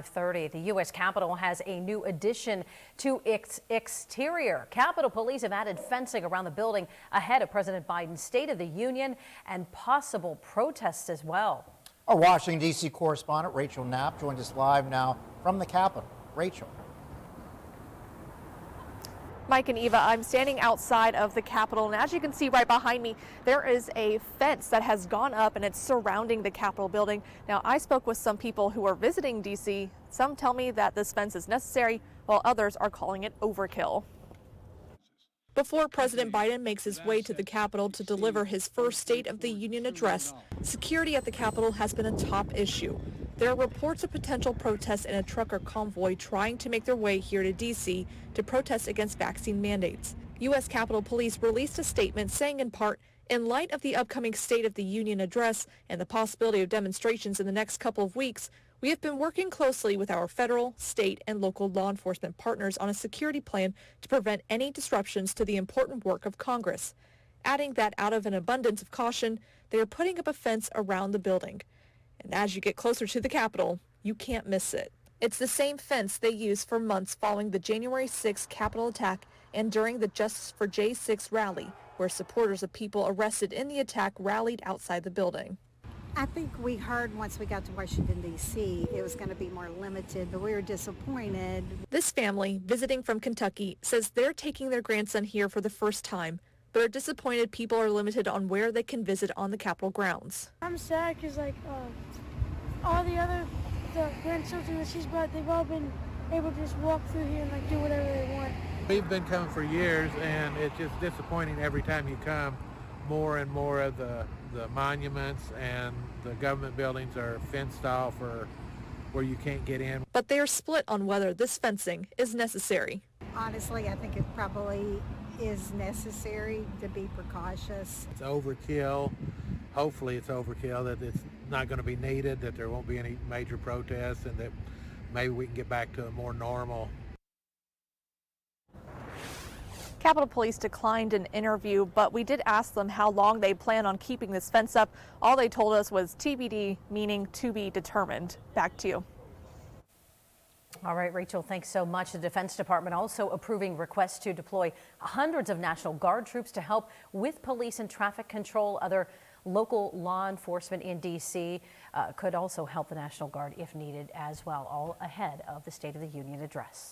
5:30. The U.S. Capitol has a new addition to its exterior. Capitol Police have added fencing around the building ahead of President Biden's State of the Union and possible protests as well. Our Washington, D.C. correspondent Rachel Knapp joins us live now from the Capitol. Rachel. Mike and Eva, I'm standing outside of the Capitol, and as you can see right behind me, there is a fence that has gone up and it's surrounding the Capitol building. Now, I spoke with some people who are visiting D.C. Some tell me that this fence is necessary, while others are calling it overkill. Before President Biden makes his way to the Capitol to deliver his first State of the Union address, security at the Capitol has been a top issue. There are reports of potential protests in a trucker convoy trying to make their way here to D.C. to protest against vaccine mandates. U.S. Capitol Police released a statement saying in part, in light of the upcoming State of the Union address and the possibility of demonstrations in the next couple of weeks, we have been working closely with our federal, state, and local law enforcement partners on a security plan to prevent any disruptions to the important work of Congress, adding that out of an abundance of caution, they are putting up a fence around the building. And as you get closer to the Capitol, you can't miss it. It's the same fence they used for months following the January 6th Capitol attack and during the Justice for J6 rally, where supporters of people arrested in the attack rallied outside the building. I think we heard once we got to Washington, D.C., it was going to be more limited, but we were disappointed. This family, visiting from Kentucky, says they're taking their grandson here for the first time, but are disappointed people are limited on where they can visit on the Capitol grounds. I'm sad because all the grandchildren that she's brought, they've all been able to just walk through here and do whatever they want. We've been coming for years, and it's just disappointing every time you come. More and more of the monuments and the government buildings are fenced off or where you can't get in. But they are split on whether this fencing is necessary. Honestly, I think it probably is necessary to be precautious. It's overkill. Hopefully it's overkill, that it's not going to be needed, that there won't be any major protests, and that maybe we can get back to a more normal. Capitol Police declined an interview, but we did ask them how long they plan on keeping this fence up. All they told us was TBD, meaning to be determined. Back to you. All right, Rachel, thanks so much. The Defense Department also approving requests to deploy hundreds of National Guard troops to help with police and traffic control. Other local law enforcement in D.C. Could also help the National Guard if needed as well, all ahead of the State of the Union address.